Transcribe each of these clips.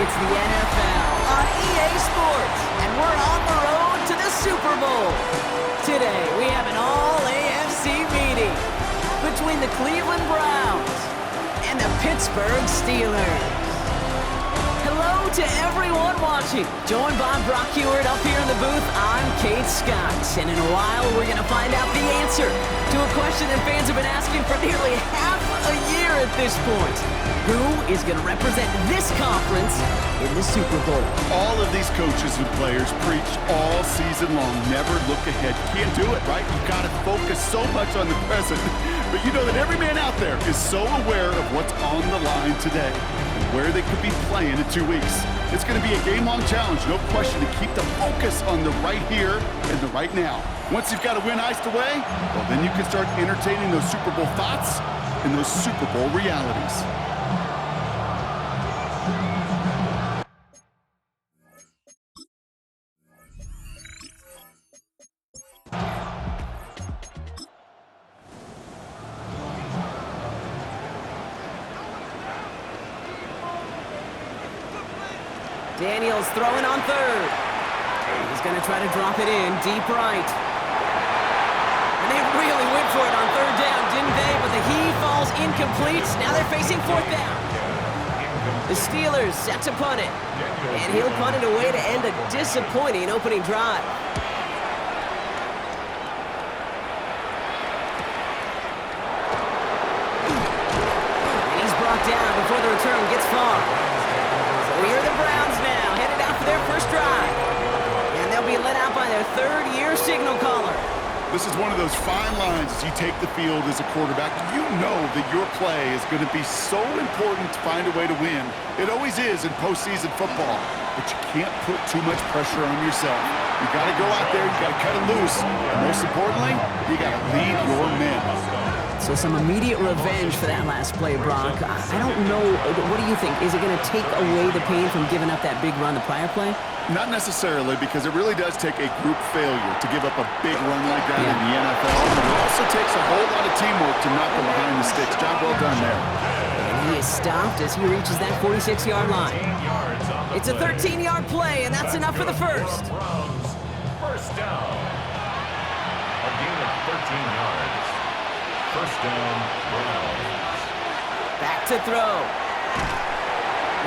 It's the NFL on EA Sports, and we're on the road to the Super Bowl. Today, we have an all-AFC meeting between the Cleveland Browns and the Pittsburgh Steelers. Hello to everyone watching. Joined by Brock Hewitt up here in the booth, I'm Kate Scott. And in a while, we're going to find out the answer to a question that fans have been asking for nearly half a year at this point. Who is going to represent this conference in the Super Bowl? All of these coaches and players preach all season long, never look ahead. You can't do it, right? You've got to focus so much on the present. But you know that every man out there is so aware of what's on the line today and where they could be playing in 2 weeks. It's going to be a game-long challenge, no question, to keep the focus on the right here and the right now. Once you've got a win iced away, well, then you can start entertaining those Super Bowl thoughts and those Super Bowl realities. Daniels throwing on third. He's going to try to drop it in deep right. And they really went for it on third down, didn't they? But the heave falls incomplete. Now they're facing fourth down. The Steelers set to punt it. And he'll punt it away to end a disappointing opening drive. And he's brought down before the return gets far. So here are the Browns now, headed out for their first drive. And they'll be let out by their third-year signal caller. This is one of those fine lines as you take the field as a quarterback. You know that your play is going to be so important to find a way to win. It always is in postseason football, but you can't put too much pressure on yourself. You got to go out there, you got to cut it loose, and most importantly, you got to lead your men. So some immediate revenge for that last play, Brock. I don't know, what do you think? Is it going to take away the pain from giving up that big run the prior play? Not necessarily, because it really does take a group failure to give up a big run like that in the NFL. And it also takes a whole lot of teamwork to knock them behind the sticks. Job well done there. And he is stopped as he reaches that 46-yard line. It's a 13-yard play, and that's enough for the first. First down. A gain of 13 yards. First down, Browns. Back to throw.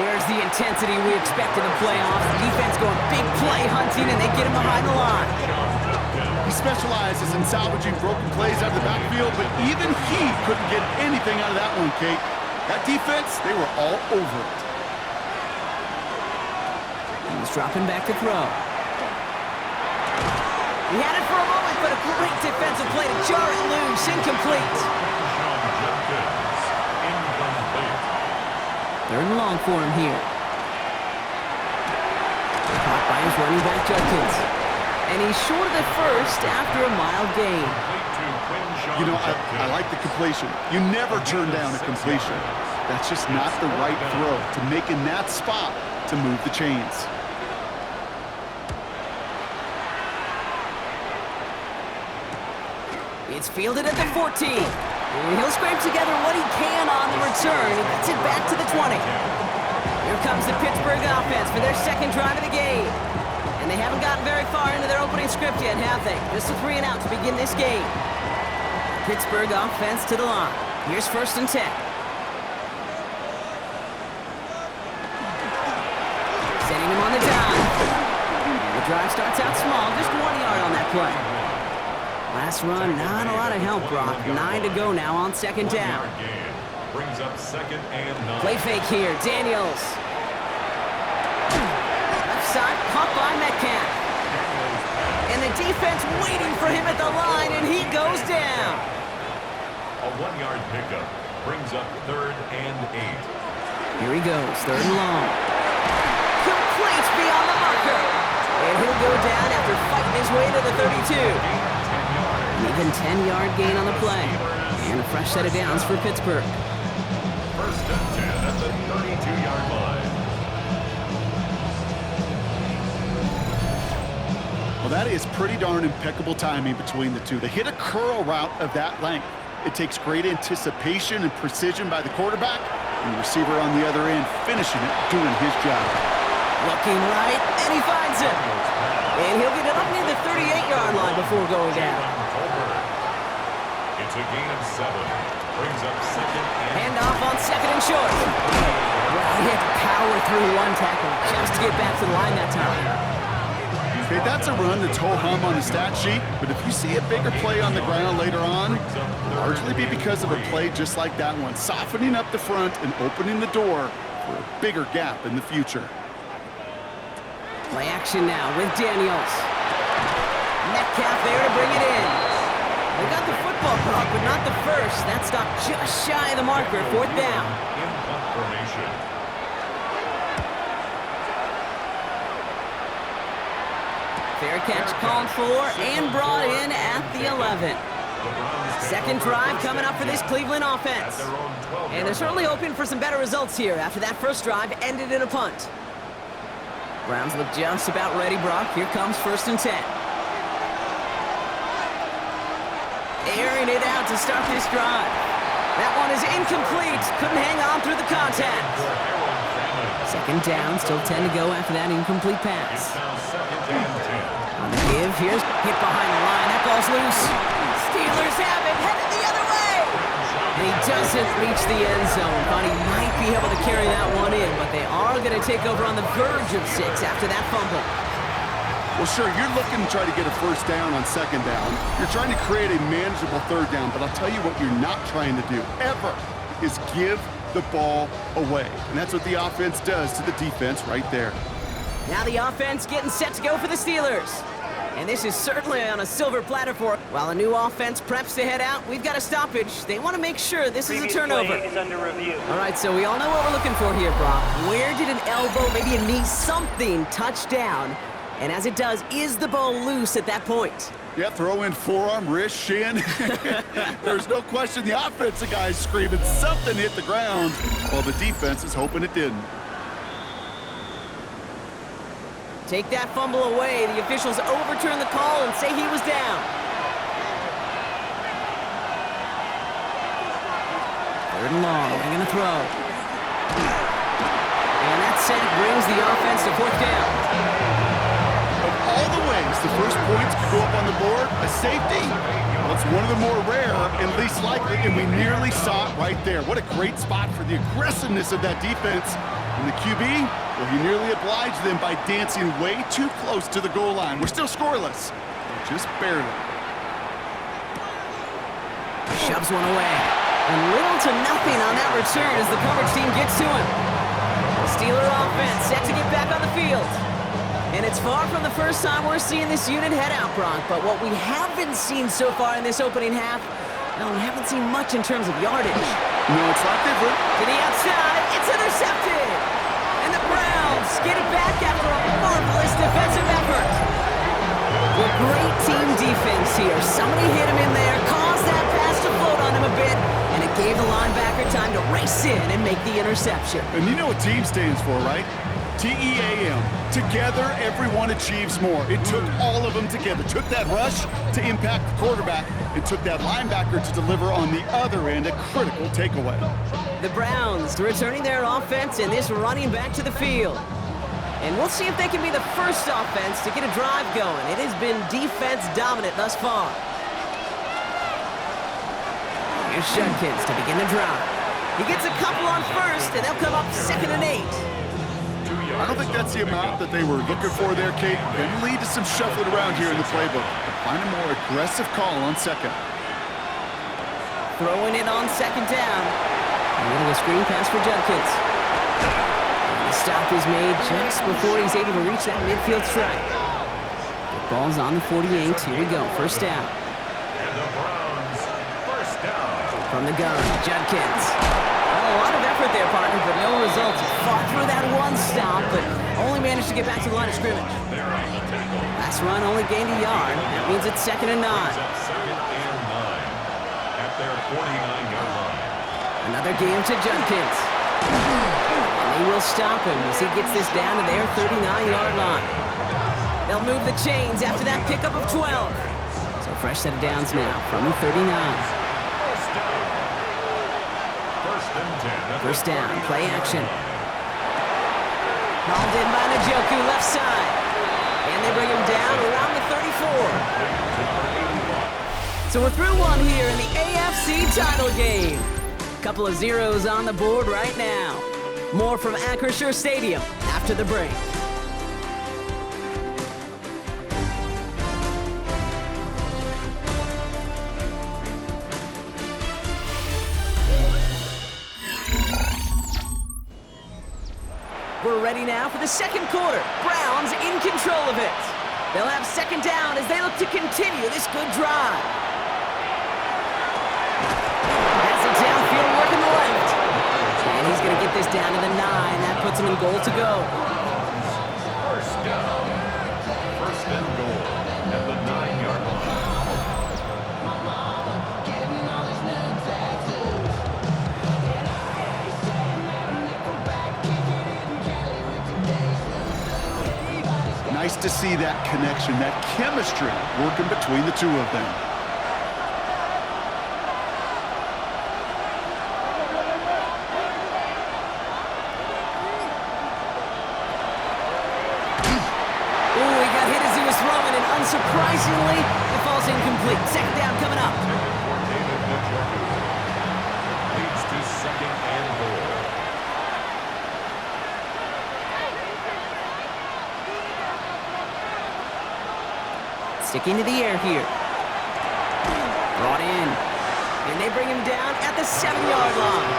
There's the intensity we expect in the playoffs. Defense going big play hunting, and they get him behind the line. He specializes in salvaging broken plays out of the backfield, but even he couldn't get anything out of that one, Kate. That defense, they were all over it. He's dropping back to throw. He had it for a moment, but a great defensive play to jar it loose. Incomplete. Third and long for him here. Caught by his running back, Judkins. And he's short of the first after a mild gain. You know, I like the completion. You never turn down a completion. That's just not the right throw to make in that spot to move the chains. It's fielded at the 14. And he'll scrape together what he can on the return. He gets it back to the 20. Here comes the Pittsburgh offense for their second drive of the game. And they haven't gotten very far into their opening script yet, have they? Just a 3 and out to begin this game. Pittsburgh offense to the line. Here's first and 10. Setting him on the dive. The drive starts out small, just 1 yard on that play. Last run, not a lot of help, Brock. 9 to go now on second down. Brings up second and 9. Play fake here, Daniels. Left side, caught by Metcalf. And the defense waiting for him at the line, and he goes down. A 1-yard pickup brings up third and 8. Here he goes, third and long. Complete beyond the marker. And he'll go down after fighting his way to the 32. Even 10-yard gain on the play. And a fresh set of downs for Pittsburgh. First and 10 at the 32-yard line. Well, that is pretty darn impeccable timing between the two. They hit a curl route of that length. It takes great anticipation and precision by the quarterback, And the receiver on the other end finishing it, doing his job. Looking right, and he finds it. And he'll get it up near the 38-yard line before going down. It's a gain of 7. Brings up second and... Handoff on second and short. Well, he had to power through one tackle just to get back to the line that time. Okay, that's a run that's ho-hum on the stat sheet, but if you see a bigger play on the ground later on, it'll largely be because of a play just like that one, softening up the front and opening the door for a bigger gap in the future. Play action now with Daniels. Metcalf there to bring it in. They got the football block, but not the first. That stopped just shy of the marker, 4th down. In punt formation. Fair catch called for and brought in at the 11. Second drive coming up for this Cleveland offense. And they're certainly hoping for some better results here after that first drive ended in a punt. Browns look just about ready, Brock. Here comes 1st and 10. Airing it out to start this drive. That one is incomplete. Couldn't hang on through the contact. Second down, still 10 to go after that incomplete pass. On the give, here's hit behind the line. That ball's loose. Steelers have it, headed the other way. And he doesn't reach the end zone. Thought he might be able to carry that one in, but they are going to take over on the verge of 6 after that fumble. Well, sure, you're looking to try to get a first down on second down. You're trying to create a manageable third down, but I'll tell you what you're not trying to do, ever, is give the ball away. And that's what the offense does to the defense right there. Now the offense getting set to go for the Steelers. And this is certainly on a silver platter for it. While a new offense preps to head out, we've got a stoppage. They want to make sure this is a turnover. Play is under review. All right, so we all know what we're looking for here, Brock. Where did an elbow, maybe a knee, something touch down? And as it does, is the ball loose at that point? Yeah, throw in forearm, wrist, shin. There's no question the offensive guy's screaming something hit the ground while the defense is hoping it didn't. Take that fumble away. The officials overturn the call and say he was down. 3rd and long. They're going to throw. And that sack brings the offense to 4th down. Of all the ways the first points could go up on the board, a safety, well, it's one of the more rare and least likely, and we nearly saw it right there. What a great spot for the aggressiveness of that defense. And the QB, well, he nearly obliged them by dancing way too close to the goal line. We're still scoreless, just barely. Shoves one away. And little to nothing on that return as the coverage team gets to him. The Steeler offense set to get back on the field. And it's far from the first time we're seeing this unit head out, Bronk. But what we haven't seen so far in this opening half, well, we haven't seen much in terms of yardage. No, it's not different. To the outside, it's intercepted. And the Browns get it back after a marvelous defensive effort. Well, great team defense here. Somebody hit him in there, caused that pass to float on him a bit, and it gave the linebacker time to race in and make the interception. And you know what team stands for, right? T-E-A-M. Together, everyone achieves more. It took all of them together. Took that rush to impact the quarterback. It took that linebacker to deliver on the other end, a critical takeaway. The Browns returning their offense and this running back to the field. And we'll see if they can be the first offense to get a drive going. It has been defense dominant thus far. Here's Judkins to begin the drive. He gets a couple on first, and they'll come up 2nd and 8. I don't think that's the amount that they were looking for there, Kate. Can lead to some shuffling around here in the playbook. Find a more aggressive call on second. Throwing it on 2nd down. A little screen pass for Judkins. The stop is made just before he's able to reach that midfield strike. The ball's on the 48. Here we go. 1st down. And the Browns, 1st down. From the gun, Judkins. A lot of effort there, partner, but no results. Fought through that one stop, but only managed to get back to the line of scrimmage. Last run only gained a yard. That means it's 2nd and 9. 2nd and 9 at their 49-yard line. Another game to Judkins. And they will stop him as he gets this down to their 39-yard line. They'll move the chains after that pickup of 12. So fresh set of downs now from the 39. 1st and First down, play action. Hauled in by Njoku, left side. And they bring him down around the 34. So we're through one here in the AFC title game. Couple of zeros on the board right now. More from Acrisure Stadium after the break. We're ready now for the second quarter. Browns in control of it. They'll have second down as they look to continue this good drive. Has it downfield, working the left. And he's going to get this down to the 9. That puts him in goal to go. First down. First and goal at the 9-yard line. Nice to see that connection, that chemistry working between the two of them. Ooh, he got hit as he was throwing, and unsurprisingly, it falls incomplete. Second down coming up. Leads to second and goal. Sticking to the air here. Brought in. And they bring him down at the 7-yard line.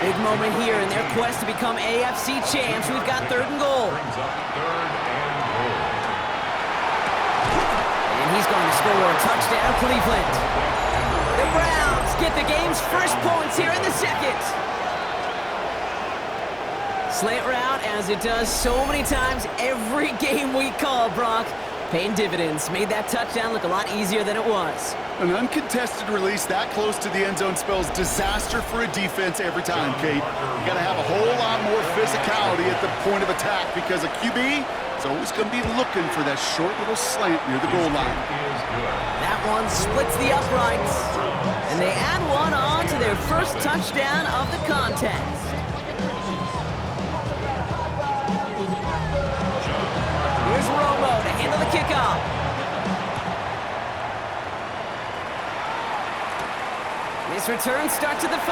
Big moment here in their quest to become AFC champs. We've got third and goal. Brings up third and goal. And he's going to score a touchdown, Cleveland. The Browns get the game's first points here in the second. Slant route, as it does so many times every game we call, Brock. Paying dividends. Made that touchdown look a lot easier than it was. An uncontested release that close to the end zone spells disaster for a defense every time, Kate. You got to have a whole lot more physicality at the point of attack because a QB is always going to be looking for that short little slant near the goal line. That one splits the uprights. And they add one on to their first touchdown of the contest. Here's Romo to handle the kickoff. This return starts at the 5.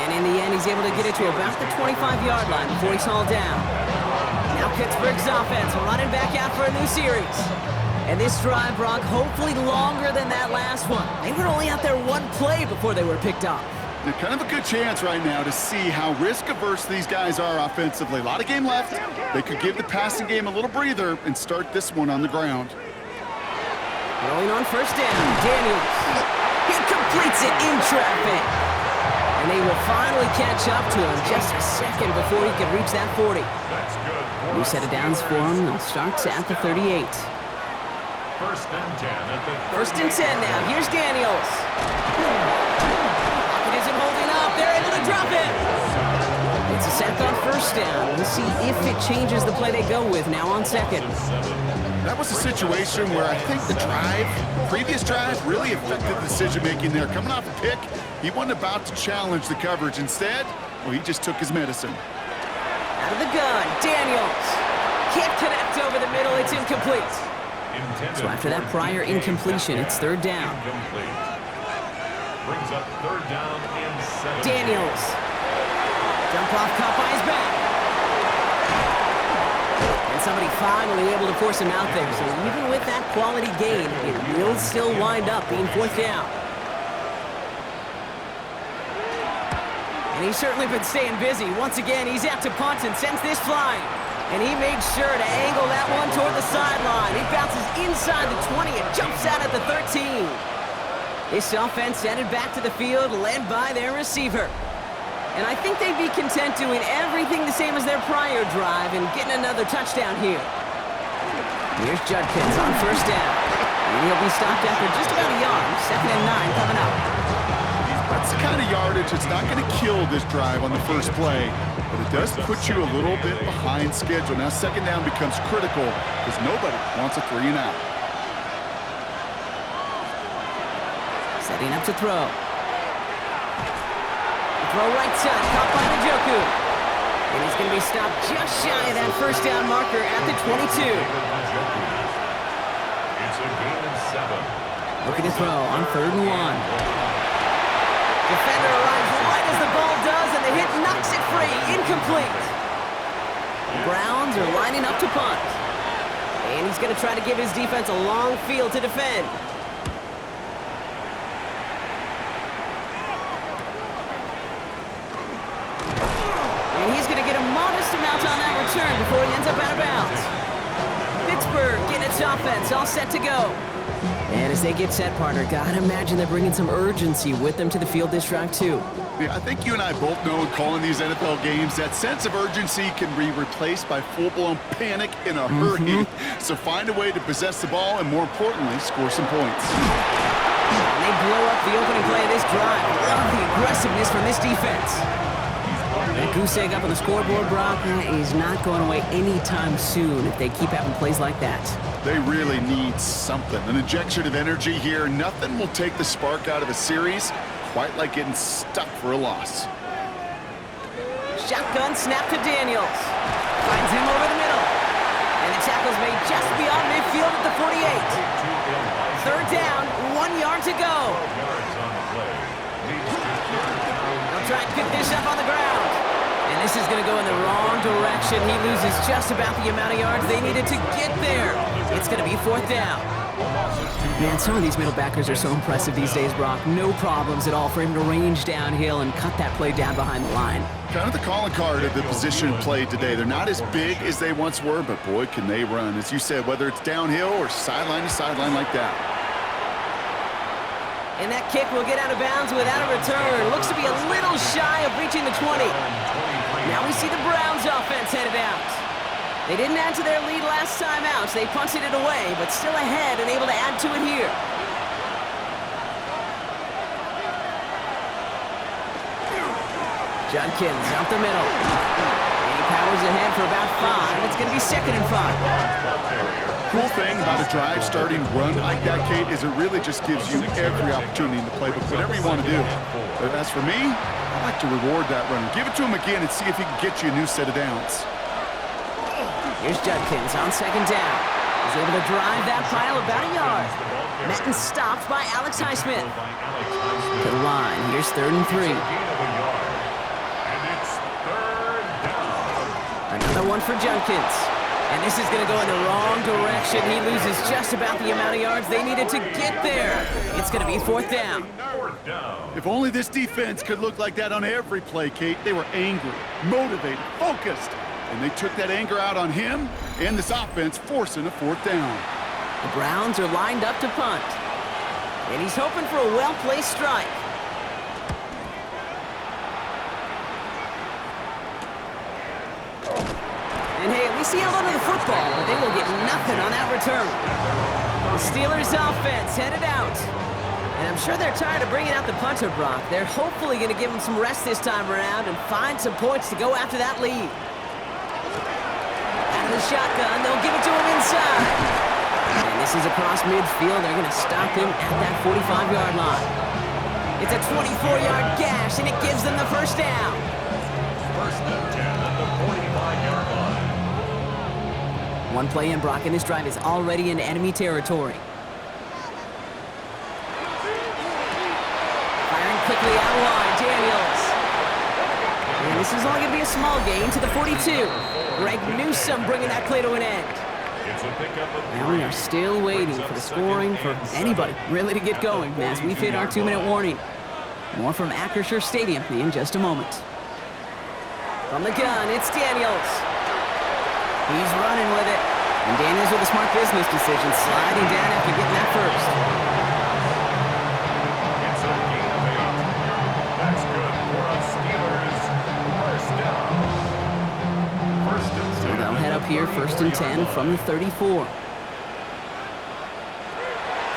And in the end, he's able to get it to about the 25-yard line before he's hauled down. Now Pittsburgh's offense running back out for a new series. And this drive, Brock, hopefully longer than that last one. They were only out there one play before they were picked off. They're kind of a good chance right now to see how risk-averse these guys are offensively. A lot of game left. They could give the passing game a little breather and start this one on the ground. Rolling on first down, Daniels. He completes it in traffic. And they will finally catch up to him just a second before he can reach that 40. That's good. New set of downs for him. They'll start at the 38. First and 10 at the 38. First and 10 now. Here's Daniels. It isn't holding up. They're able to drop it. It's a sack on first down. We'll see if it changes the play they go with now on second. That was a situation where I think the previous drive, really affected the decision-making there. Coming off a pick, he wasn't about to challenge the coverage. Instead, well, he just took his medicine. Out of the gun, Daniels. Can't connect over the middle. It's incomplete. So after that prior incompletion, it's third down. Brings up third down and 7. Daniels. Jump off, caught by his back. And somebody finally able to force him out there. So even with that quality gain, it will still wind up being fourth down. And he's certainly been staying busy. Once again, he's out to punt and sends this flying. And he made sure to angle that one toward the sideline. He bounces inside the 20 and jumps out at the 13. This offense headed back to the field, led by their receiver. And I think they'd be content doing everything the same as their prior drive and getting another touchdown here. Here's Judkins on first down. And he'll be stopped after just about a yard. Second and 9 coming up. That's the kind of yardage that's not going to kill this drive on the first play, but it does put you a little bit behind schedule. Now second down becomes critical because nobody wants a 3 and out. Setting up to throw. Throw right side, caught by Njoku. And he's going to be stopped just shy of that first down marker at the 22. It's a gain of 7. Looking to throw on 3rd and 1. Defender arrives right as the ball does, and the hit knocks it free. Incomplete. Browns are lining up to punt. And he's going to try to give his defense a long field to defend. And he's going to get a modest amount on that return before he ends up out of bounds. Pittsburgh getting its offense all set to go. And as they get set, partner, gotta imagine they're bringing some urgency with them to the field this drive, too. Yeah, I think you and I both know in calling these NFL games that sense of urgency can be replaced by full-blown panic in a hurry. So find a way to possess the ball and, more importantly, score some points. And they blow up the opening play of this drive. Love the aggressiveness from this defense. That goose egg up on the scoreboard, Brock, is not going away anytime soon if they keep having plays like that. They really need something. An injection of energy here. Nothing will take the spark out of a series quite like getting stuck for a loss. Shotgun snap to Daniels. Finds him over the middle. And the tackle's made just beyond midfield at the 48. 3rd down, 1 yard to go. They'll try and pick this up on the ground. And this is going to go in the wrong direction. He loses just about the amount of yards they needed to get there. It's going to be 4th down. Man, some of these middle backers are so impressive these days, Brock. No problems at all for him to range downhill and cut that play down behind the line. Kind of the calling card of the position played today. They're not as big as they once were, but boy, can they run. As you said, whether it's downhill or sideline to sideline like that. And that kick will get out of bounds without a return. Looks to be a little shy of reaching the 20. Now we see the Browns offense headed out. They didn't add to their lead last time out, so they punted it away, but still ahead and able to add to it here. Judkins out the middle. And he powers ahead for about 5. It's going to be 2nd and 5. Cool thing about a drive starting run like that, Kate, is it really just gives you every opportunity in the playbook, whatever you want to do. But as for me, I like to reward that runner. Give it to him again and see if he can get you a new set of downs. Here's Judkins on 2nd down. He's able to drive that pile about a yard. Met and stopped by Alex Highsmith. To the line. Here's 3rd and 3. Another one for Judkins. And this is going to go in the wrong direction. He loses just about the amount of yards they needed to get there. It's going to be 4th down. If only this defense could look like that on every play, Kate. They were angry, motivated, focused. And they took that anger out on him and this offense, forcing a 4th down. The Browns are lined up to punt. And he's hoping for a well-placed strike. And hey, at least he held onto the football, but they will get nothing on that return. The Steelers offense headed out. And I'm sure they're tired of bringing out the punter, Brock. They're hopefully going to give him some rest this time around and find some points to go after that lead. Out of the shotgun, they'll give it to him inside. And this is across midfield. They're going to stop him at that 45-yard line. It's a 24-yard gash, and it gives them the 1st down. 1st and 10 at the 45-yard line. One play in, Brock, and this drive is already in enemy territory. Firing quickly out wide, Daniels. And this is only going to be a small gain to the 42. Greg Newsome bringing that play to an end. Now we are still waiting for the scoring for anybody really to get going as we've hit our 2-minute warning. More from Acrisure Stadium in just a moment. From the gun, it's Daniels. He's running with it. And Daniels with a smart business decision, sliding down after getting that first. It's a gain of 8. That's good for a Steelers 1st down. 1st and 10. So they'll head up here, 1st and 10 from the 34.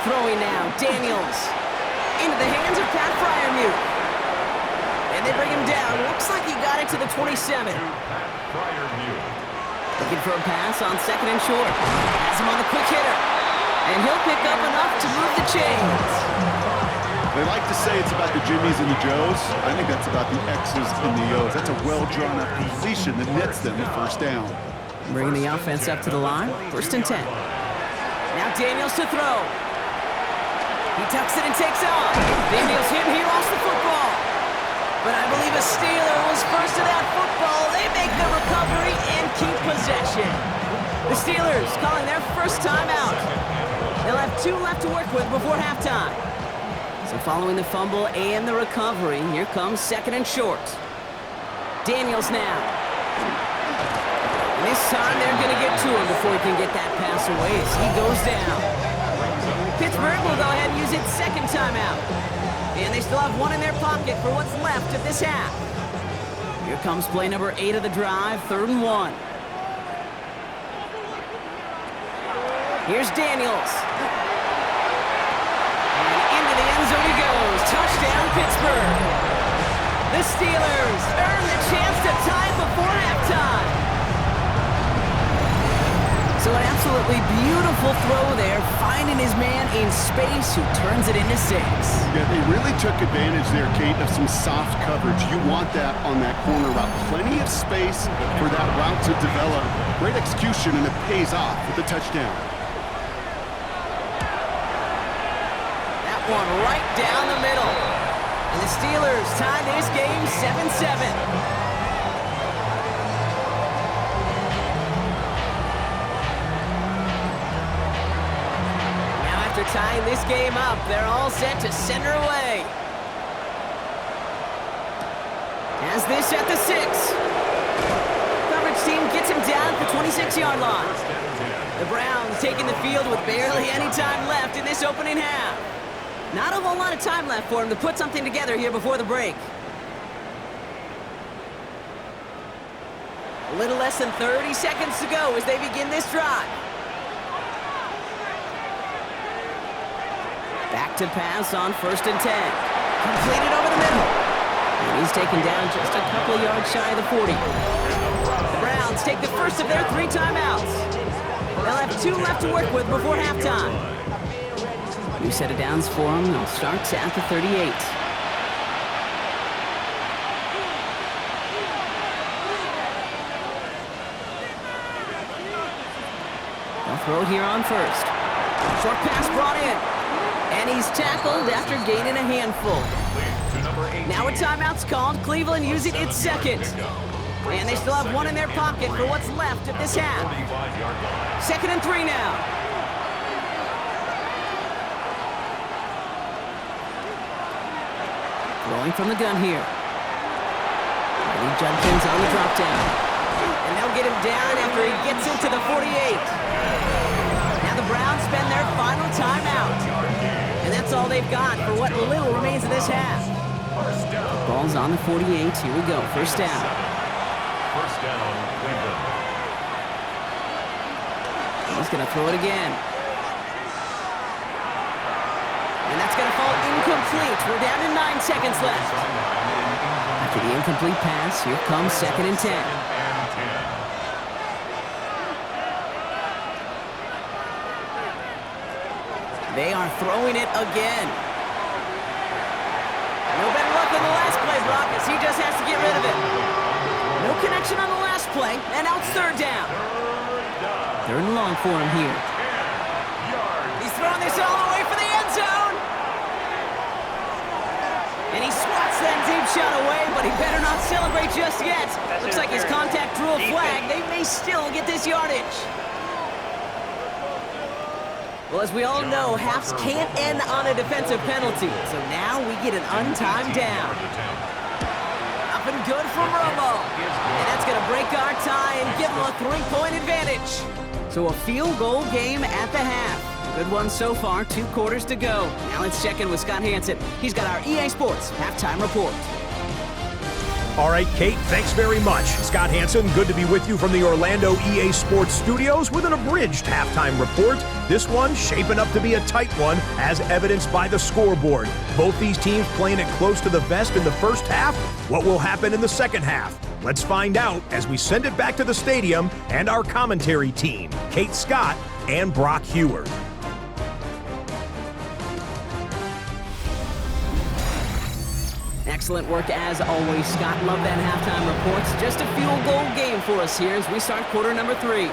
Throwing now, Daniels. Into the hands of Pat Fryermuth. And they bring him down. Looks like he got it to the 27. Looking for a pass on 2nd and short. Has him on the quick hitter. And he'll pick up enough to move the chains. They like to say it's about the Jimmies and the Joes. I think that's about the X's and the O's. That's a well-drawn-up completion that nets them the first down. Bringing the offense up to the line. 1st and 10. Now Daniels to throw. He tucks it and takes off. Daniels hit and he lost the football. But I believe a Steeler was first to that football. They make the recovery and keep possession. The Steelers calling their first timeout. They'll have 2 left to work with before halftime. So following the fumble and the recovery, here comes 2nd and short. Daniels now. And this time they're going to get to him before he can get that pass away as he goes down. Pittsburgh will go ahead and use its 2nd timeout. And they still have 1 in their pocket for what's left of this half. Here comes play number 8 of the drive, 3rd and 1. Here's Daniels. And into the end zone he goes. Touchdown, Pittsburgh. The Steelers earn the chance to tie it before halftime. So an absolutely beautiful throw there, finding his man in space who turns it into 6. Yeah, they really took advantage there, Kate, of some soft coverage. You want that on that corner route. Plenty of space for that route to develop. Great execution, and it pays off with the touchdown. That one right down the middle. And the Steelers tie this game 7-7. After tying this game up, they're all set to center away. Has this at the 6. Coverage team gets him down at the 26-yard line. The Browns taking the field with barely any time left in this opening half. Not a whole lot of time left for him to put something together here before the break. A little less than 30 seconds to go as they begin this drive. Back to pass on 1st and 10. Completed over the middle. And he's taken down just a couple of yards shy of the 40. The Browns take the first of their 3 timeouts. They'll have 2 left to work with before halftime. New set of downs for them. They'll start at the 38. They'll throw it here on 1st. Short pass brought in. And he's tackled after gaining a handful. Now a timeout's called. Cleveland using its 2nd. And they still have 1 in their pocket for what's left of this half. 2nd and 3 now. Throwing from the gun here. Eddie Judkins on the drop down. And they'll get him down after he gets into the 48. Now the Browns spend their final timeout. And that's all they've got for what little remains of this half. Ball's on the 48. Here we go. 1st down. 1st down, Cleveland. He's going to throw it again. And that's going to fall incomplete. We're down to 9 seconds left. After the incomplete pass, here comes 2nd and 10. They are throwing it again. No better luck than the last play, Brock, as he just has to get rid of it. No connection on the last play, and now it's 3rd down. 3rd and long for him here. He's throwing this all the way for the end zone. And he swats that deep shot away, but he better not celebrate just yet. Looks like his contact drew a flag. They may still get this yardage. Well, as we all know, halves can't end on a defensive penalty. So now we get an untimed down. Up and good from Romo. And that's going to break our tie and give them a 3-point advantage. So a field goal game at the half. Good one so far, 2 quarters to go. Now let's check in with Scott Hansen. He's got our EA Sports halftime report. All right, Kate, thanks very much. Scott Hansen, good to be with you from the Orlando EA Sports studios with an abridged halftime report. This one shaping up to be a tight one, as evidenced by the scoreboard. Both these teams playing it close to the vest in the first half. What will happen in the second half? Let's find out as we send it back to the stadium and our commentary team, Kate Scott and Brock Heward. Excellent work as always, Scott. Love that halftime reports. Just a field goal game for us here as we start quarter number 3.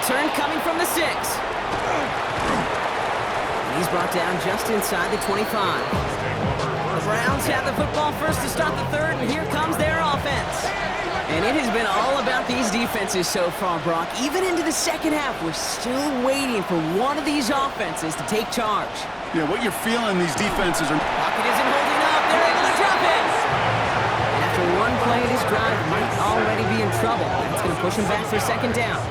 Return coming from the 6. He's brought down just inside the 25. The Browns have the football first to start the third, and here comes their offense. And it has been all about these defenses so far, Brock. Even into the second half, we're still waiting for one of these offenses to take charge. Yeah, what you're feeling, these defenses are... Pocket isn't holding up. They're able to drop it. And after one play, this drive might already be in trouble. That's going to push him back for second down.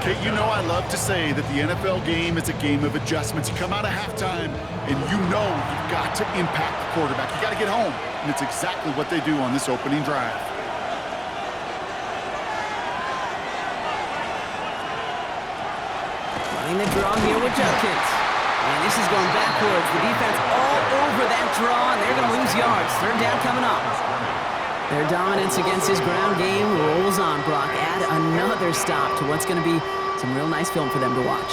Kate, you know I love to say that the NFL game is a game of adjustments. You come out of halftime, and you know you've got to impact the quarterback. You got to get home. And it's exactly what they do on this opening drive. Running the draw here with Judkins. And this is going backwards. The defense all over that draw, and they're going to lose yards. Third down coming up. Their dominance against his ground game rolls on, Brock. Add another stop to what's going to be some real nice film for them to watch.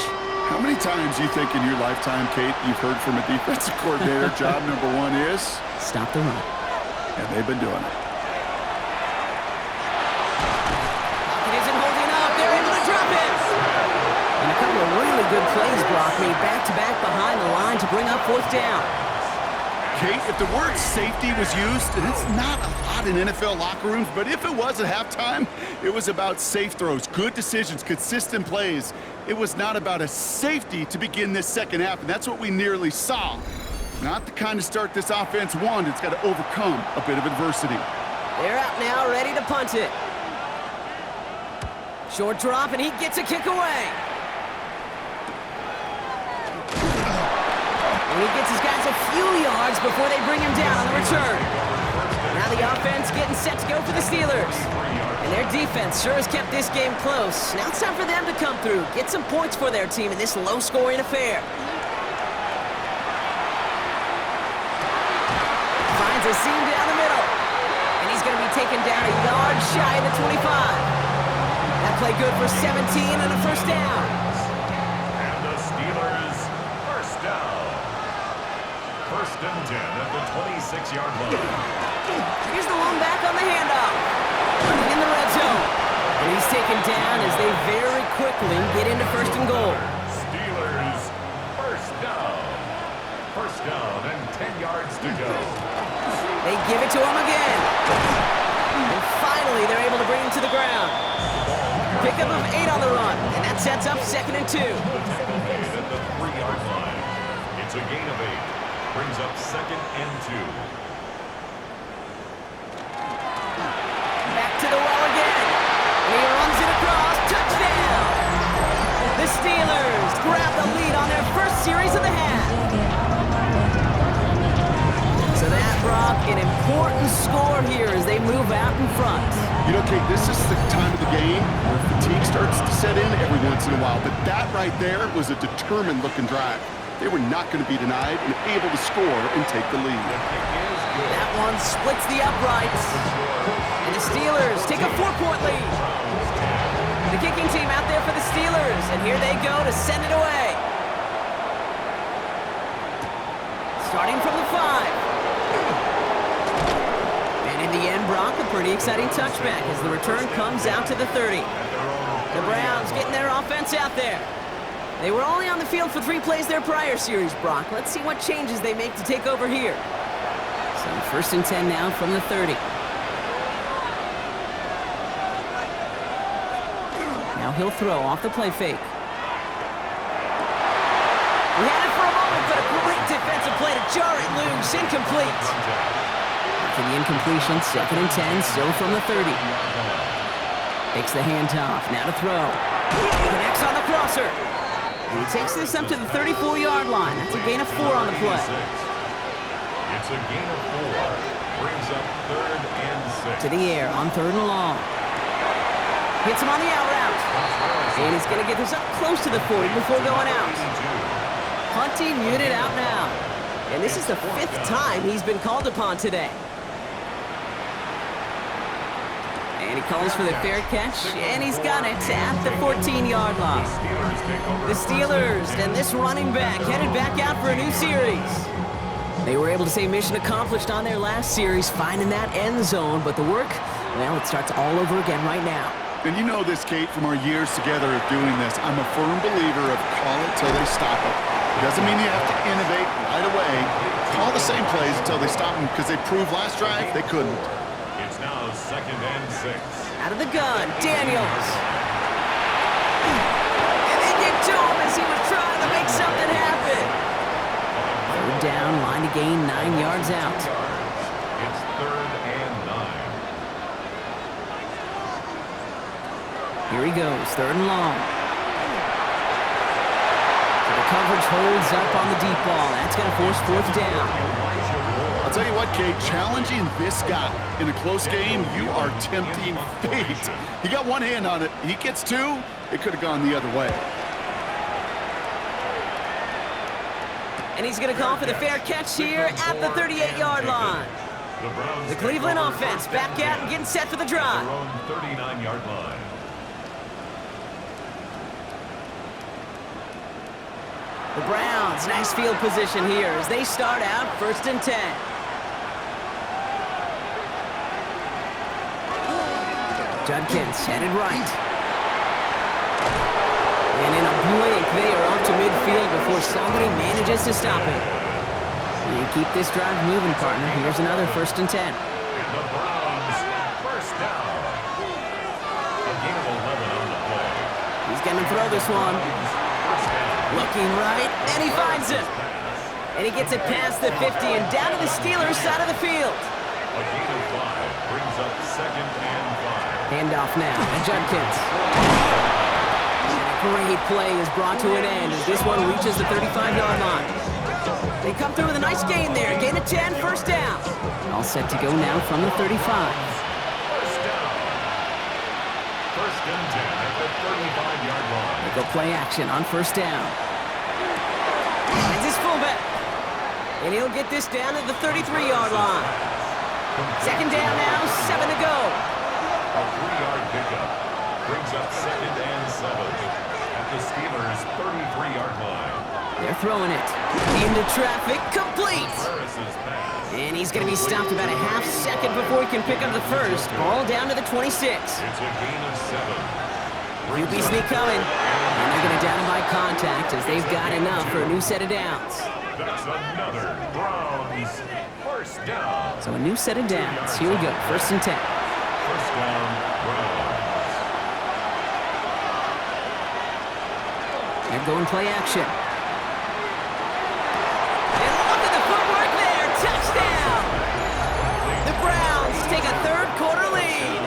How many times do you think in your lifetime, Kate, you've heard from a defensive coordinator, job number 1 is? Stop the run. And they've been doing it. It isn't holding up. They're able to drop it. And a couple of really good plays, Brock, made back-to-back behind the line to bring up fourth down. Kate, if the word safety was used, and it's not a lot in NFL locker rooms, but if it was at halftime, it was about safe throws, good decisions, consistent plays. It was not about a safety to begin this second half, and that's what we nearly saw. Not the kind of start this offense wanted. It's got to overcome a bit of adversity. They're out now, ready to punt it. Short drop, and he gets a kick away. And he gets his guys a few yards before they bring him down on the return. Now the offense getting set to go for the Steelers. And their defense sure has kept this game close. Now it's time for them to come through, get some points for their team in this low-scoring affair. Finds a seam down the middle. And he's going to be taken down a yard shy of the 25. That play good for 17 and a first down. And the Steelers first down. First and 10 at the 26-yard line. Here's the one back on the handoff. Running in the red zone. And he's taken down as they very quickly get into first and goal. Steelers first down. First down and 10 yards to go. They give it to him again. And finally, they're able to bring him to the ground. Pickup of 8 on the run. And that sets up second and 2. The tackle made at the 3-yard line. It's a gain of 8. Brings up second and 2. Back to the well again. And he runs it across. Touchdown! The Steelers grab the lead on their first series of the half. So that, Brock, an important score here as they move out in front. You know, Kate, this is the time of the game where fatigue starts to set in every once in a while. But that right there was a determined-looking drive. They were not going to be denied and able to score and take the lead. That one splits the uprights. And the Steelers take a 4-point lead. The kicking team out there for the Steelers. And here they go to send it away. Starting from the 5. And in the end, Brock, a pretty exciting touchback as the return comes out to the 30. The Browns getting their offense out there. They were only on the field for 3 plays their prior series, Brock. Let's see what changes they make to take over here. So first and 10 now from the 30. Now he'll throw off the play fake. We had it for a moment, but a great defensive play to jar it loose. Incomplete. After the incompletion, second and 10, still from the 30. Takes the handoff, now to throw. Connects on the crosser. And he takes this up to the 34-yard line. That's a gain of 4 on the play. It's a gain of 4. Brings up third and 6. To the air on third and long. Hits him on the out route. And he's going to get this up close to the 40 before going out. Punting unit out now. And this is the 5th time he's been called upon today. And he calls for the fair catch, and he's got it at the 14-yard line. The Steelers and this running back headed back out for a new series. They were able to say mission accomplished on their last series, finding that end zone, but the work, well, it starts all over again right now. And you know this, Kate, from our years together of doing this. I'm a firm believer of call it till they stop it. It doesn't mean you have to innovate right away. Call the same plays until they stop them, because they proved last drive they couldn't. It's now 2nd and 6. Out of the gun, Daniels. And they get to him as he was trying to make something happen. Third down, line to gain 9 yards out. It's 3rd and 9. Here he goes, 3rd and long. So the coverage holds up on the deep ball. That's going to force 4th down. I'll tell you what, Kate, challenging this guy in a close game, you are tempting fate. He got one hand on it. He gets 2, it could have gone the other way. And he's going to call for the fair catch here at the 38-yard line. The Cleveland offense back out and getting set for the drive. 39-yard line. The Browns, nice field position here as they start out 1st and 10. Judkins headed right. And in a blink, they are up to midfield before somebody manages to stop it. You keep this drive moving, partner. Here's another 1st and 10. And the Browns, 1st down. A gain of 11 on the play. He's going to throw this one. Looking right, and he finds him. And he gets it past the 50 and down to the Steelers' side of the field. A gain of 5 brings up 2nd and 5. Handoff now to Judkins. Great play is brought to an end as this one reaches the 35-yard line. They come through with a nice gain there. Gain of 10, 1st down. All set to go now from the 35. 1st down. 1st and 10 at the 35-yard line. They go play action on 1st down. Finds his fullback. And he'll get this down at the 33-yard line. 2nd down now, 7 to go. A 3-yard pickup brings up 2nd and 7 at the Steelers' 33-yard line. They're throwing it into traffic, complete. Harris's pass. And he's going to be stopped about a half second before he can pick up the first. Ball down to the 26. It's a gain of 7. QB sneak coming. And they're going to down him by contact as they've got enough for a new set of downs. That's another Browns 1st down. So a new set of downs. Here we go, 1st and 10. 1st down, Browns. They're going play action. And look at the footwork there. Touchdown! The Browns take a 3rd quarter lead.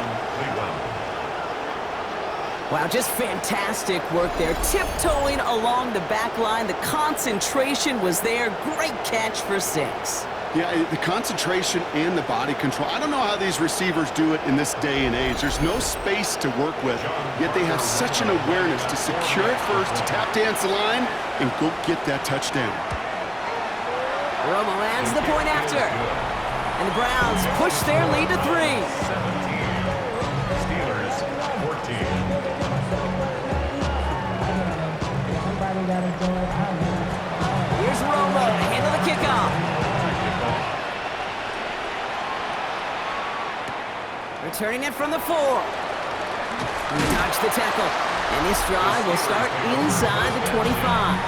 Wow, just fantastic work there. Tiptoeing along the back line. The concentration was there. Great catch for 6. Yeah, the concentration and the body control. I don't know how these receivers do it in this day and age. There's no space to work with, yet they have such an awareness to secure it first, to tap dance the line, and go get that touchdown. Romo adds the point after. And the Browns push their lead to 3. 17. Steelers 14. Here's Romo to handle the kickoff. Returning it from the 4. Dodge the tackle. And this drive will start inside the 25.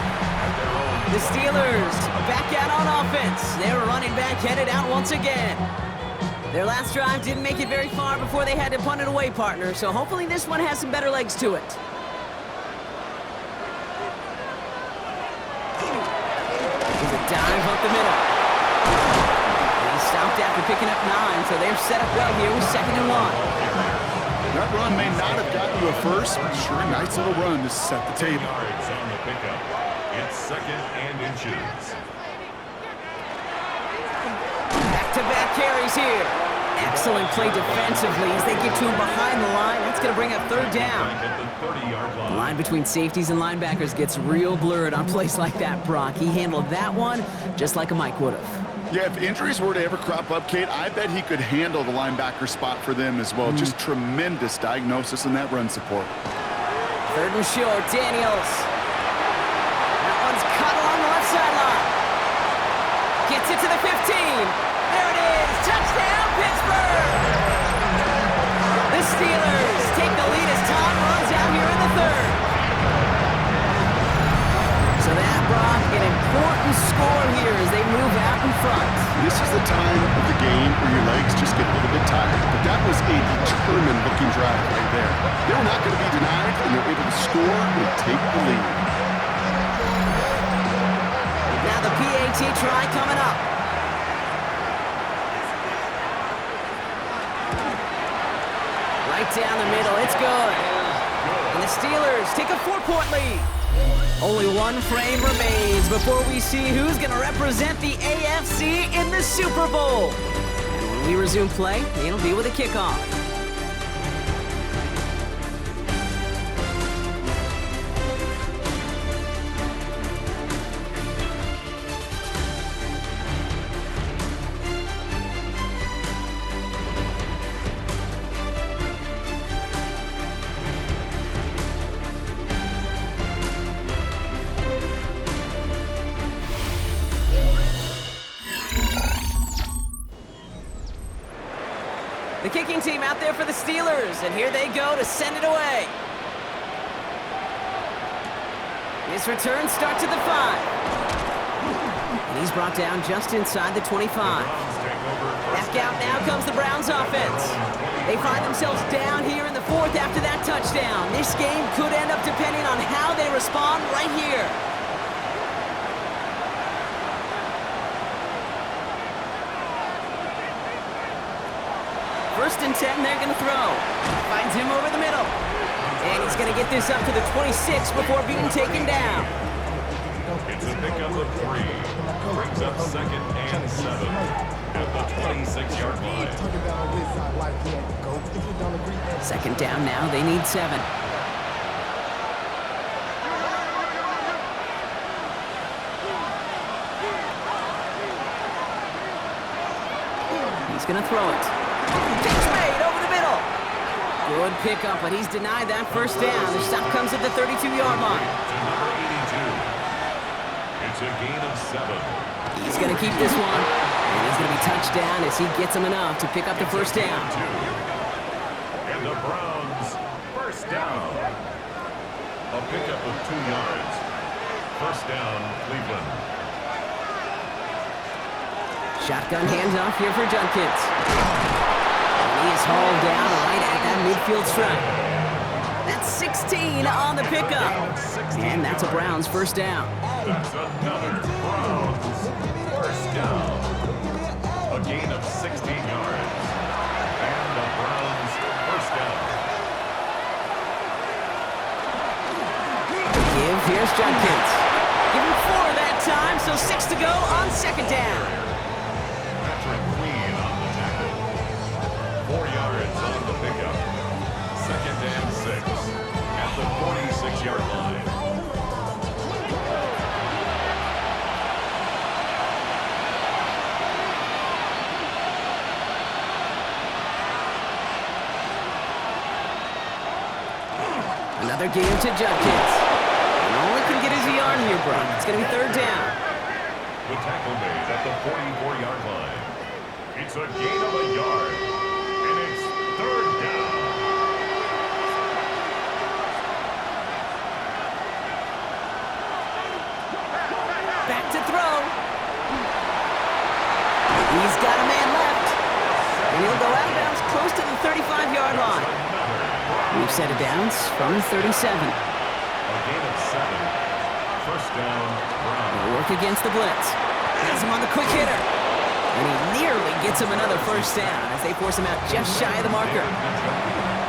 The Steelers back out on offense. Their running back headed out once again. Their last drive didn't make it very far before they had to punt it away, partner. So hopefully this one has some better legs to it. There's a dive up the middle. Stopped after picking up 9, so they're set up well here with 2nd and 1. That run may not have gotten you a first, but sure a nice little run to set the table. Yards on the pickup. It's 2nd and inches. Back-to-back carries here. Excellent play defensively as they get to him behind the line. That's going to bring up 3rd down. At the 30-yard line. The line between safeties and linebackers gets real blurred on plays like that, Brock. He handled that one just like a Mike would have. Yeah, if injuries were to ever crop up, Kate, I bet he could handle the linebacker spot for them as well. Just tremendous diagnosis in that run support. 3rd and short, Daniels. That one's cut along the left sideline. Gets it to the 15. There it is. Touchdown, Pittsburgh! The Steelers take the lead as Tom runs out here in the third. So that brought an important score here as they move out in front. This is the time of the game where your legs just get a little bit tired. But that was a determined-looking drive right there. They were not going to be denied, and they're able to score and take the lead. Now the PAT try coming up. Right down the middle, it's good. And the Steelers take a 4-point lead. Only one frame remains before we see who's going to represent the AFC in the Super Bowl. And when we resume play, it'll be with a kickoff. The kicking team out there for the Steelers, and here they go to send it away. His return starts at the 5. And he's brought down just inside the 25. Back out now comes the Browns offense. They find themselves down here in the 4th after that touchdown. This game could end up depending on how they respond right here. First and 10, they're going to throw. Finds him over the middle. And he's going to get this up to the 26 before being taken down. It's a pickup of 3. Brings up 2nd and 7 at the 26-yard line. Second down now, they need 7. He's going to throw it. Catch made over the middle. Good pickup, but he's denied that first down. The stop comes at the 32-yard line. To number 82. It's a gain of 7. He's going to keep this one, and he's going to be touched down as he gets him enough to pick up the first down. And the Browns, first down. A pickup of 2 yards. First down, Cleveland. Shotgun handoff here for Judkins. And he is hauled down right at that midfield stripe. That's 16 on the pickup. And that's a Browns first down. That's another Browns first down. A gain of 16 yards. And the Browns first down. Give, here's Judkins. Give him 4 that time, so 6 to go on second down. Clean on the tackle. 4 yards on the pickup. Second and 6 at the 46-yard line. Another game to Judkins. And all he can get is a yard here, Brock. It's going to be third down. The tackle made at the 44-yard line. It's a gain of a yard, and it's third down. Back to throw. He's got a man left. And he'll go out of bounds close to the 35-yard line. We've set it downs from the 37. A gain of 7. First down, Brown. They'll work against the blitz. Has him on the quick hitter. And he nearly gets him another first down as they force him out just shy of the marker.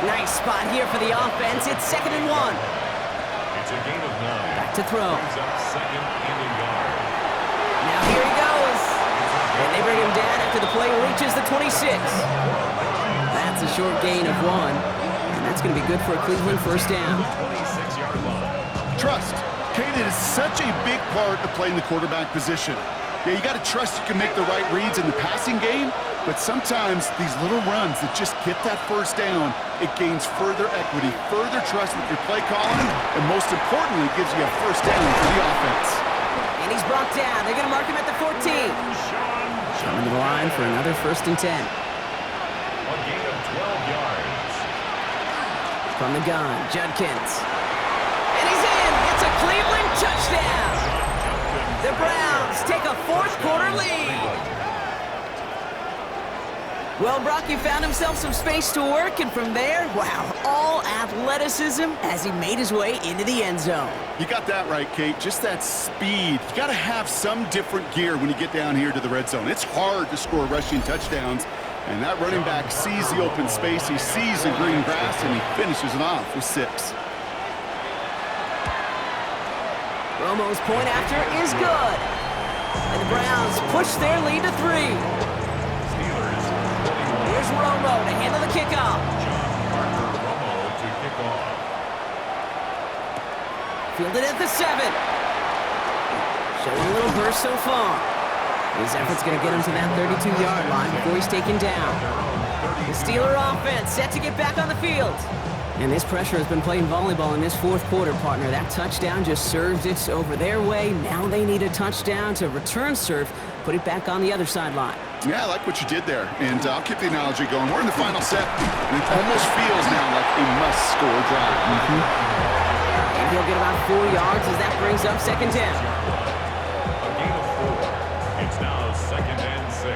Nice spot here for the offense. It's 2nd and 1. It's a gain of 9. Back to throw. Brings up 2nd and a yard. Now here he goes. And they bring him down after the play reaches the 26. That's a short gain of 1. And that's going to be good for a Cleveland first down. 26-yard line. Trust. Kate, it is such a big part of playing the quarterback position. Yeah, you got to trust you can make the right reads in the passing game, but sometimes these little runs that just get that first down, it gains further equity, further trust with your play calling, and most importantly, it gives you a first down for the offense. And he's brought down. They're going to mark him at the 14. Coming to the line for another 1st and 10. A gain of 12 yards. From the gun, Judkins. And he's in. It's a Cleveland touchdown. The Browns take a 4th quarter lead. Well, Brock, he found himself some space to work, and from there, wow, all athleticism as he made his way into the end zone. You got that right, Kate. Just that speed. You got to have some different gear when you get down here to the red zone. It's hard to score rushing touchdowns, and that running back sees the open space, he sees the green grass, and he finishes it off with 6. Romo's point after is good. And the Browns push their lead to 3. Here's Romo to handle the kickoff. Romo to kick off. Fielded at the 7. Showing a little burst so far. His effort's going to get him to that 32-yard line before he's taken down. The Steeler offense set to get back on the field. And this pressure has been playing volleyball in this 4th quarter, partner. That touchdown just served it over their way. Now they need a touchdown to return serve, put it back on the other sideline. Yeah, I like what you did there, and I'll keep the analogy going. We're in the final set, and it almost feels now like a must-score drive. And he'll get about 4 yards as that brings up 2nd down. A gain of 4. It's now 2nd and 6.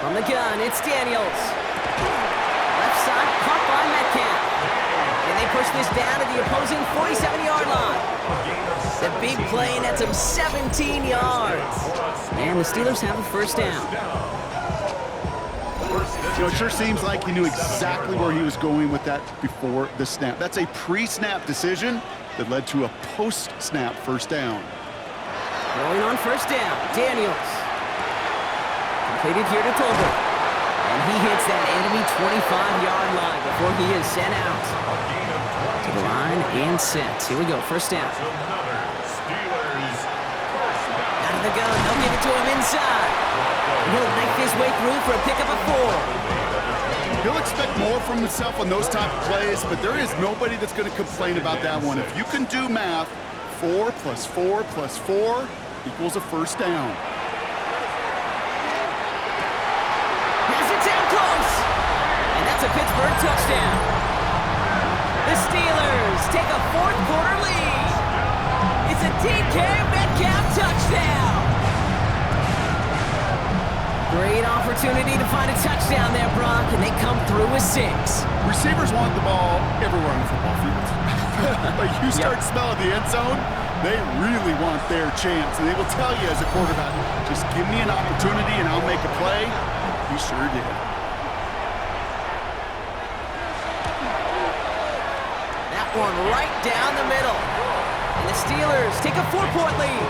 From the gun, it's Daniels. Left side, caught by Metcalf. And they push this down to the opposing 47-yard line. The big play nets him 17 yards. And the Steelers have a 1st down. You know, it sure seems like he knew exactly where he was going with that before the snap. That's a pre-snap decision that led to a post-snap 1st down. Going on 1st down, Daniels. Completed here to Tolbert. And he hits that enemy 25-yard line before he is sent out. To the line and set. Here we go, 1st down. Out of the gun, they'll give it to him inside. And he'll knife his way through for a pickup of 4. He'll expect more from himself on those type of plays, but there is nobody that's going to complain about that one. If you can do math, 4 + 4 + 4 equals a 1st down. A Pittsburgh touchdown. The Steelers take a 4th quarter lead. It's a DK Metcalf touchdown. Great opportunity to find a touchdown there, Brock, and they come through with 6. Receivers want the ball everywhere on the football field. But you start smelling the end zone, they really want their chance. And they will tell you as a quarterback, just give me an opportunity and I'll make a play. He sure did. One right down the middle. And the Steelers take a 4-point lead.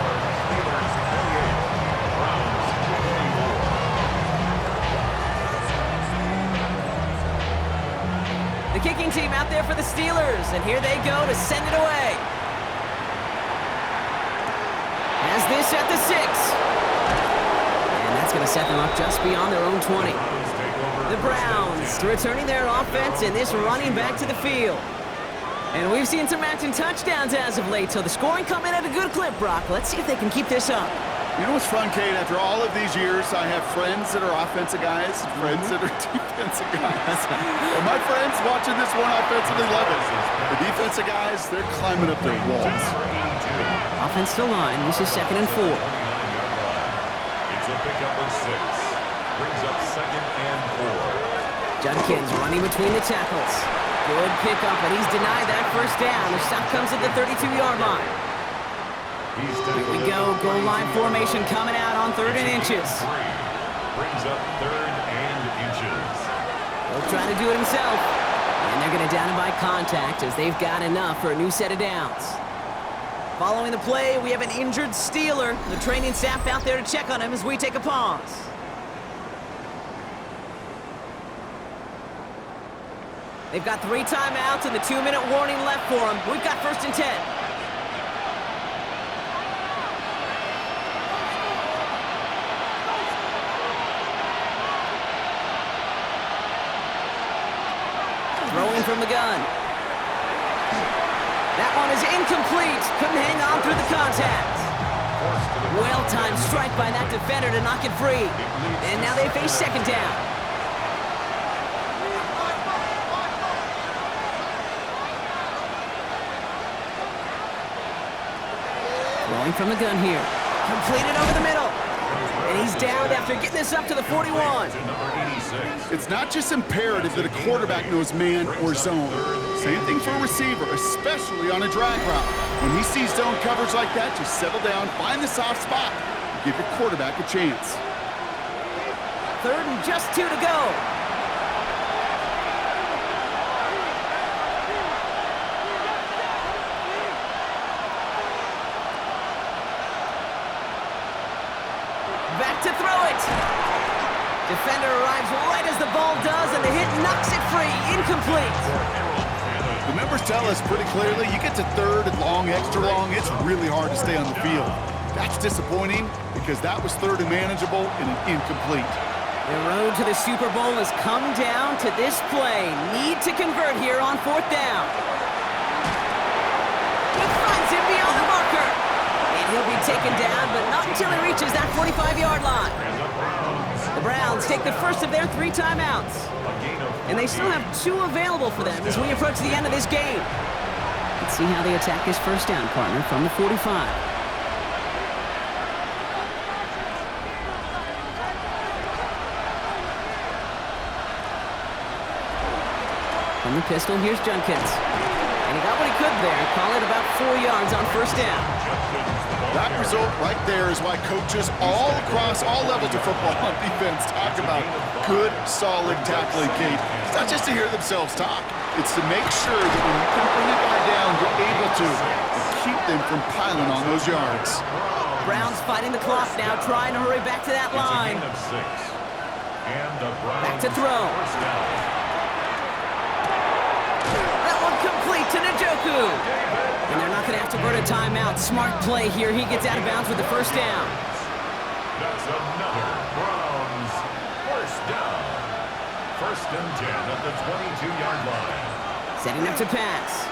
The kicking team out there for the Steelers, and here they go to send it away. Has this at the 6. And that's going to set them up just beyond their own 20. The Browns returning their offense and this running back to the field. And we've seen some matching touchdowns as of late, so the scoring coming at a good clip, Brock. Let's see if they can keep this up. You know what's fun, Kate? After all of these years, I have friends that are offensive guys, friends that are defensive guys. And my friends watching this one offensively love it. The defensive guys, they're climbing up their walls. Offensive line, this is 2nd and 4. It's a pickup of 6. Brings up 2nd and 4. Judkins running between the tackles. Good pickup, but he's denied that 1st down. The stop comes at the 32-yard line. Here we go, goal line formation coming out on 3rd and inches. Brings up 3rd and inches. He'll try to do it himself. And they're going to down him by contact as they've got enough for a new set of downs. Following the play, we have an injured Steeler. The training staff out there to check on him as we take a pause. They've got 3 timeouts and the 2-minute warning left for them. We've got 1st and 10. from the gun. That one is incomplete. Couldn't hang on through the contact. Well-timed strike by that defender to knock it free. And now they face second down. Throwing from the gun here. Completed over the middle. And he's down after getting this up to the 41. It's not just imperative that a quarterback knows man or zone. Same thing for a receiver, especially on a drag route. When he sees zone coverage like that, just settle down, find the soft spot, and give your quarterback a chance. Third and just 2 to go. Back to throw it. Defender arrives right as the ball does, and the hit knocks it free. Incomplete. The numbers tell us pretty clearly, you get to third and long, extra long, it's really hard to stay on the field. That's disappointing because that was third and manageable and an incomplete. The road to the Super Bowl has come down to this play. Need to convert here on fourth down. He finds him beyond the marker. And he'll be taken down, but not until he reaches that 45-yard line. The Browns take the first of their 3 timeouts. And they still have 2 available for them as we approach the end of this game. Let's see how they attack this first down, partner, from the 45. From the pistol, here's Junkins. And he got what he could there. Call it about 4 yards on first down. That result right there is why coaches all across all levels of football on defense talk about good, solid tackling, Kate. It's not just to hear themselves talk. It's to make sure that when you can bring a guy down, you're able to keep them from piling on those yards. Browns fighting the clock now, trying to hurry back to that line. Back to throw. That one complete to Njoku. And they're not going to have to burn a timeout. Smart play here. He gets out of bounds with the first down. That's another Browns first down. First and 10 at the 22-yard line. Setting up to pass.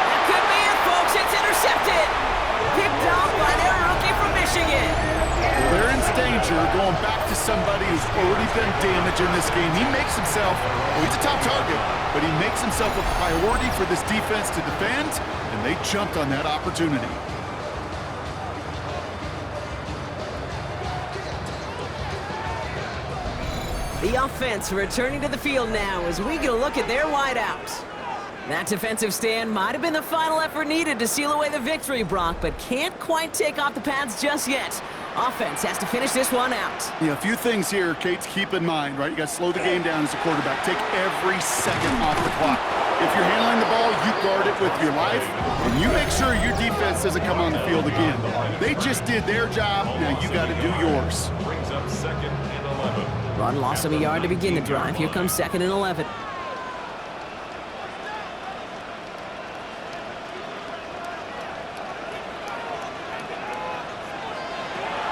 That could be it, folks. It's intercepted. Picked off by their rookie from Michigan. They're in danger going back to somebody who's already been damaged in this game. He makes himself, well, he's a top target, but he makes himself a priority for this defense to defend, and they jumped on that opportunity. The offense returning to the field now as we get a look at their wideouts. That defensive stand might have been the final effort needed to seal away the victory, Brock, but can't quite take off the pads just yet. Offense has to finish this one out. Yeah, a few things here, Kate, to keep in mind, right? You got to slow the game down as a quarterback. Take every second off the clock. If you're handling the ball, you guard it with your life, and you make sure your defense doesn't come on the field again. They just did their job. Now you got to do yours. Brings up second and 11. Run loss of a yard to begin the drive. Here comes second and 11.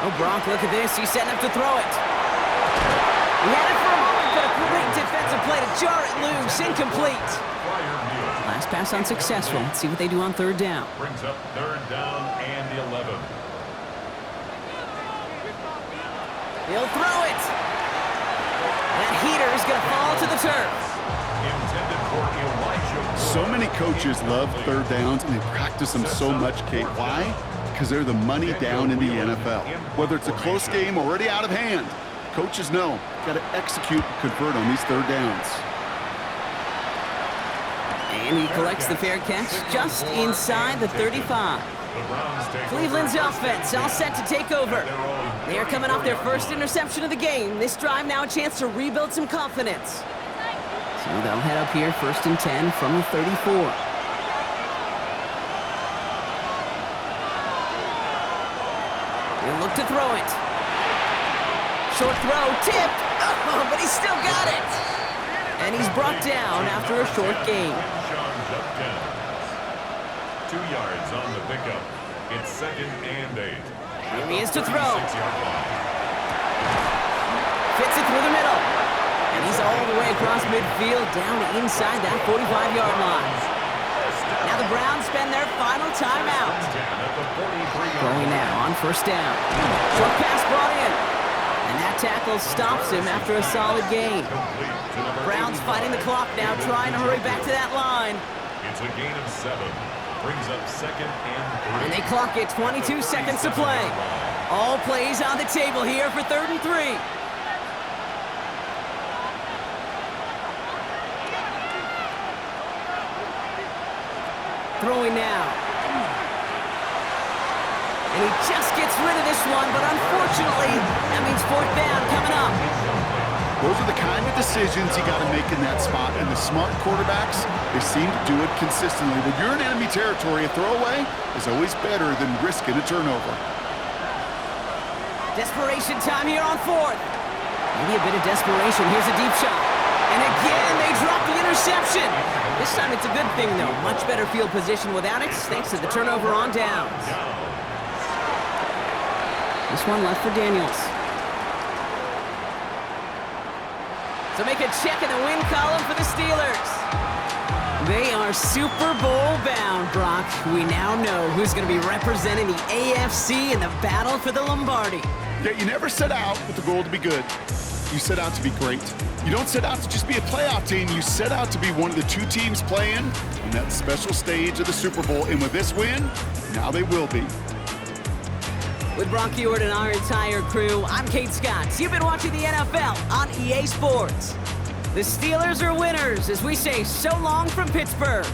Oh, Brock, look at this. He's setting up to throw it. He had it for a moment, but a great defensive play to jar it loose. Incomplete. Last pass unsuccessful. Let's see what they do on third down. Brings up third down and 11. He'll throw it. That heater is going to fall to the turf. Intended for Elijah. So many coaches love third downs, and they practice them so much, Kate. Why? Because they're the money down in the NFL. Whether it's a close game already out of hand, coaches know, got to execute and convert on these third downs. And he collects the fair catch just inside the 35. Cleveland's offense all set to take over. They are coming off their first interception of the game. This drive now a chance to rebuild some confidence. So they'll head up here first and 10 from the 34. He'll look to throw it. Short throw, tipped. Oh, but he's still got it. And he's brought down after a short gain. 2 yards on the pickup. It's second and 8. Here he is to throw. 6-yard line. Fits it through the middle. And he's all the way across midfield, down inside that 45-yard line. Now the Browns spend their final timeout. Throwing now on first down. Short pass brought in. And that tackle stops him after a solid gain. Browns fighting the clock now, trying to hurry back to that line. It's a gain of 7. Brings up 2nd and 3. And they clock it, 22 seconds to play. All plays on the table here for 3rd and 3. Throwing now. And he just gets rid of this one, but unfortunately, that means 4th down coming up. Those are the kind of decisions you got to make in that spot, and the smart quarterbacks, they seem to do it consistently. When you're in enemy territory, a throwaway is always better than risking a turnover. Desperation time here on 4th. Maybe a bit of desperation. Here's a deep shot. And again, they drop the interception. This time it's a good thing, though. Much better field position without it, thanks to the turnover on downs. This one left for Daniels. So make a check in the win column for the Steelers. They are Super Bowl bound, Brock. We now know who's going to be representing the AFC in the battle for the Lombardi. Yeah, you never set out with the goal to be good. You set out to be great. You don't set out to just be a playoff team. You set out to be one of the 2 teams playing in that special stage of the Super Bowl. And with this win, now they will be. With Brock Ewart and our entire crew, I'm Kate Scott. You've been watching the NFL on EA Sports. The Steelers are winners as we say so long from Pittsburgh.